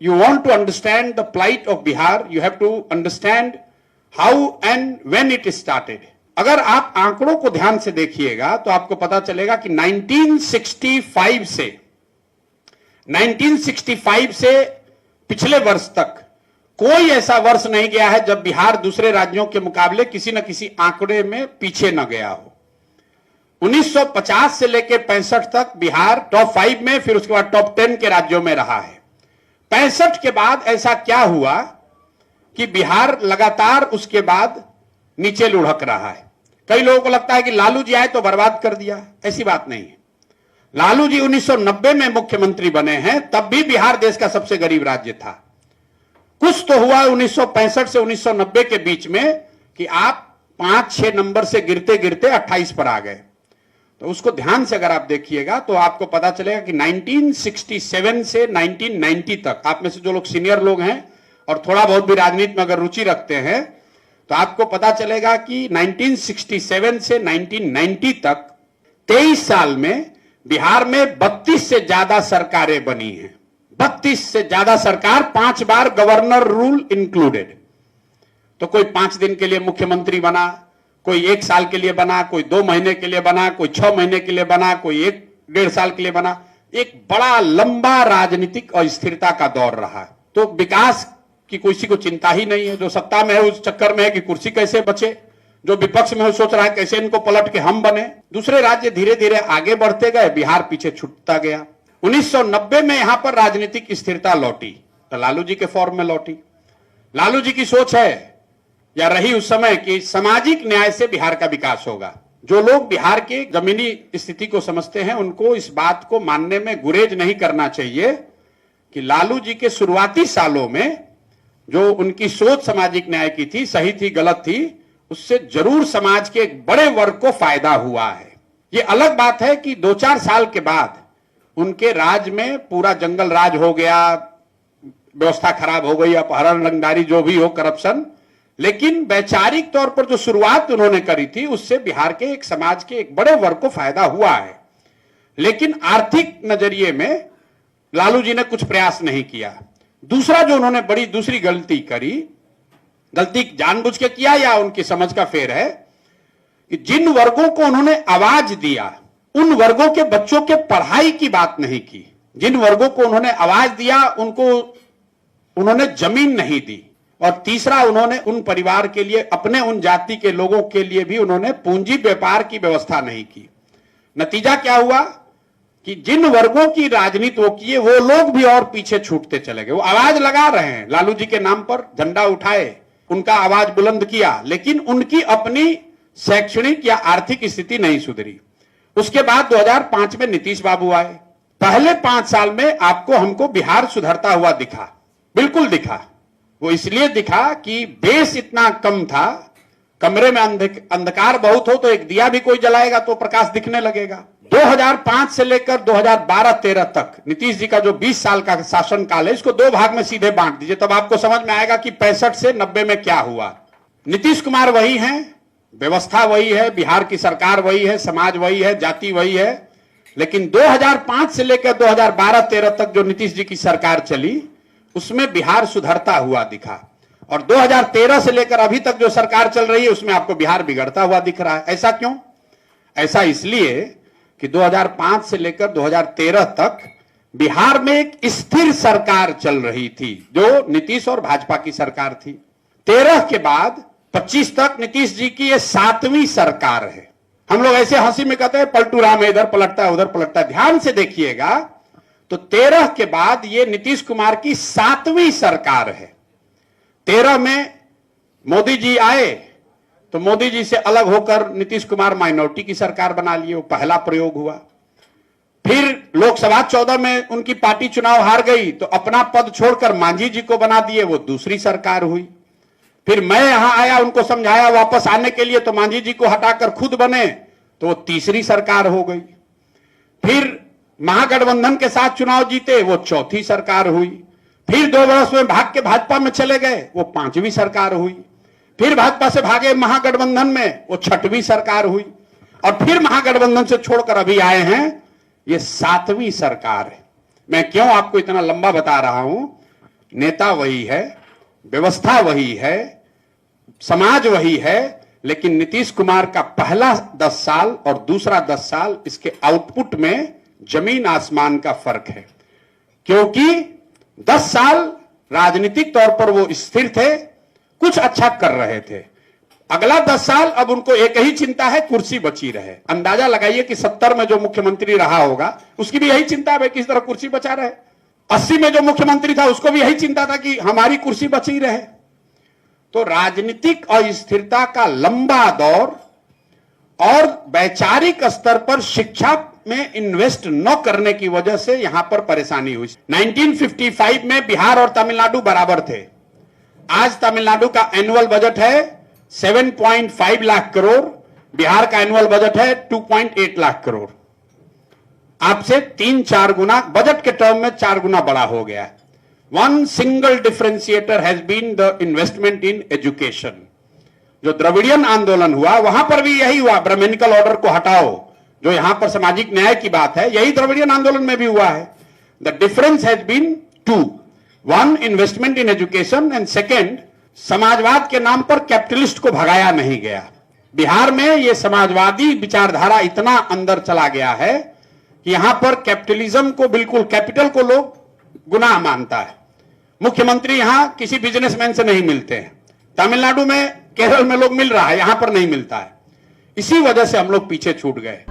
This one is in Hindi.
you want to understand the plight of Bihar, you have to understand how and when it started. अगर आप आंकड़ों को ध्यान से देखिएगा तो आपको पता चलेगा कि 1965 से पिछले वर्ष तक कोई ऐसा वर्ष नहीं गया है जब बिहार दूसरे राज्यों के मुकाबले किसी न किसी आंकड़े में पीछे न गया हो। 1950 से लेकर 65 तक बिहार टॉप 5 में, फिर उसके बाद टॉप 10 के राज्यों में रहा है। 65 के बाद ऐसा क्या हुआ कि बिहार लगातार उसके बाद नीचे लुढ़क रहा है। कई लोगों को लगता है कि लालू जी आए तो बर्बाद कर दिया, ऐसी बात नहीं है। लालू जी 1990 में मुख्यमंत्री बने हैं, तब भी बिहार देश का सबसे गरीब राज्य था। कुछ तो हुआ 1965 से 1990 के बीच में कि आप 5-6 नंबर से गिरते गिरते 28 पर आ गए। तो उसको ध्यान से अगर आप देखिएगा तो आपको पता चलेगा कि 1967 से 1990 तक, आप में से जो लोग सीनियर लोग हैं और थोड़ा बहुत भी राजनीति में अगर रुचि रखते हैं तो आपको पता चलेगा कि 1967 से 1990 तक 23 साल में बिहार में 32 से ज्यादा सरकारें बनी हैं। 32 से ज्यादा सरकार, 5 बार गवर्नर रूल इंक्लूडेड। तो कोई 5 दिन के लिए मुख्यमंत्री बना, कोई 1 साल के लिए बना, कोई 2 महीने के लिए बना, कोई 6 महीने के लिए बना, कोई 1-1.5 साल के लिए बना। एक बड़ा लंबा राजनीतिक अस्थिरता का दौर रहा। तो विकास की किसी को चिंता ही नहीं है। जो सत्ता में है उस चक्कर में है कि कुर्सी कैसे बचे, जो विपक्ष में है सोच रहा है कैसे इनको पलट के हम बने। दूसरे राज्य धीरे धीरे आगे बढ़ते गए, बिहार पीछे छूटता गया। 1990 में यहां पर राजनीतिक स्थिरता लौटी तो लालू जी के फॉर्म में लौटी। लालू जी की सोच है या रही उस समय कि सामाजिक न्याय से बिहार का विकास होगा। जो लोग बिहार के जमीनी स्थिति को समझते हैं उनको इस बात को मानने में गुरेज नहीं करना चाहिए कि लालू जी के शुरुआती सालों में जो उनकी सोच सामाजिक न्याय की थी, सही थी गलत थी, उससे जरूर समाज के एक बड़े वर्ग को फायदा हुआ है। ये अलग बात है कि 2-4 साल के बाद उनके राज में पूरा जंगल राज हो गया, व्यवस्था खराब हो गई, अपहरण, रंगदारी, जो भी हो, करप्शन। लेकिन वैचारिक तौर पर जो शुरुआत उन्होंने करी थी उससे बिहार के एक समाज के एक बड़े वर्ग को फायदा हुआ है। लेकिन आर्थिक नजरिए में लालू जी ने कुछ प्रयास नहीं किया। दूसरा जो उन्होंने बड़ी दूसरी गलती करी, गलती जानबूझ के किया या उनकी समझ का फेर है, कि जिन वर्गों को उन्होंने आवाज दिया उन वर्गों के बच्चों के पढ़ाई की बात नहीं की। जिन वर्गों को उन्होंने आवाज दिया उनको उन्होंने जमीन नहीं दी। और तीसरा, उन्होंने उन परिवार के लिए, अपने उन जाति के लोगों के लिए भी उन्होंने पूंजी व्यापार की व्यवस्था नहीं की। नतीजा क्या हुआ कि जिन वर्गों की राजनीति वो किए वो लोग भी और पीछे छूटते चले गए। वो आवाज लगा रहे हैं, लालू जी के नाम पर झंडा उठाए, उनका आवाज बुलंद किया, लेकिन उनकी अपनी शैक्षणिक या आर्थिक स्थिति नहीं सुधरी। उसके बाद 2005 में नीतीश बाबू आए। पहले 5 साल में आपको हमको बिहार सुधरता हुआ दिखा, बिल्कुल दिखा। वो इसलिए दिखा कि बेस इतना कम था, कमरे में अंधकार बहुत हो तो एक दिया भी कोई जलाएगा तो प्रकाश दिखने लगेगा। 2005 से लेकर 2012-13 तक नीतीश जी का जो 20 साल का शासन काल है, इसको 2 भाग में सीधे बांट दीजिए, तब आपको समझ में आएगा कि 65 से 90 में क्या हुआ। नीतीश कुमार वही हैं, व्यवस्था वही है, बिहार की सरकार वही है, समाज वही है, जाति वही है। लेकिन 2005 से लेकर 2012-13 तक जो नीतीश जी की सरकार चली उसमें बिहार सुधरता हुआ दिखा। और 2013 से लेकर अभी तक जो सरकार चल रही है उसमें आपको बिहार बिगड़ता हुआ दिख रहा है। ऐसा क्यों? ऐसा इसलिए कि 2005 से लेकर 2013 तक बिहार में एक स्थिर सरकार चल रही थी जो नीतीश और भाजपा की सरकार थी। 13 के बाद 25 तक नीतीश जी की ये 7वीं सरकार है। हम लोग ऐसे हंसी में कहते हैं पलटू राम इधर पलटता है उधर पलटता है। ध्यान से देखिएगा तो 13 के बाद ये नीतीश कुमार की 7वीं सरकार है। 13 में मोदी जी आए तो मोदी जी से अलग होकर नीतीश कुमार माइनॉरिटी की सरकार बना लिए, वो पहला प्रयोग हुआ। फिर लोकसभा 14 में उनकी पार्टी चुनाव हार गई तो अपना पद छोड़कर मांझी जी को बना दिए, वो दूसरी सरकार हुई। फिर मैं यहां आया, उनको समझाया वापस आने के लिए, तो मांझी जी को हटाकर खुद बने तो वो तीसरी सरकार हो गई। फिर महागठबंधन के साथ चुनाव जीते, वो चौथी सरकार हुई। फिर 2 वर्ष में भाग के भाजपा में चले गए, वो 5वीं सरकार हुई। फिर भाजपा से भागे महागठबंधन में, वो 6वीं सरकार हुई। और फिर महागठबंधन से छोड़कर अभी आए हैं, ये 7वीं सरकार है। मैं क्यों आपको इतना लंबा बता रहा हूं नेता वही है, व्यवस्था वही है, समाज वही है, लेकिन नीतीश कुमार का पहला 10 साल और दूसरा 10 साल इसके आउटपुट में जमीन आसमान का फर्क है। क्योंकि 10 साल राजनीतिक तौर पर वो स्थिर थे, कुछ अच्छा कर रहे थे। अगला 10 साल अब उनको एक ही चिंता है, कुर्सी बची रहे। अंदाजा लगाइए कि 70 में जो मुख्यमंत्री रहा होगा उसकी भी यही चिंता है किस तरह कुर्सी बचा रहे। 80 में जो मुख्यमंत्री था उसको भी यही चिंता था कि हमारी कुर्सी बची रहे। तो राजनीतिक अस्थिरता का लंबा दौर और वैचारिक स्तर पर शिक्षा में इन्वेस्ट न करने की वजह से यहां पर परेशानी हुई। 1955 में बिहार और तमिलनाडु बराबर थे। आज तमिलनाडु का एनुअल बजट है 7.5 लाख करोड़, बिहार का एनुअल बजट है 2.8 लाख करोड़। आपसे 3-4 गुना बजट के टर्म में 4 गुना बड़ा हो गया। One single differentiator has been the investment in education. जो द्रविडियन आंदोलन हुआ वहां पर भी यही हुआ, ब्राह्मणिकल ऑर्डर को हटाओ, जो यहां पर सामाजिक न्याय की बात है, यही द्रविडियन आंदोलन में भी हुआ है। The difference has been 2, 1 investment in education and second समाजवाद के नाम पर कैपिटलिस्ट को भगाया नहीं गया। बिहार में यह समाजवादी विचारधारा इतना अंदर चला गया है कि यहां पर कैपिटलिज्म को, बिल्कुल कैपिटल को लोग गुनाह मानता है। मुख्यमंत्री यहां किसी बिजनेसमैन से नहीं मिलते हैं। तमिलनाडु में, केरल में लोग मिल रहा है, यहां पर नहीं मिलता है। इसी वजह से हम लोग पीछे छूट गए।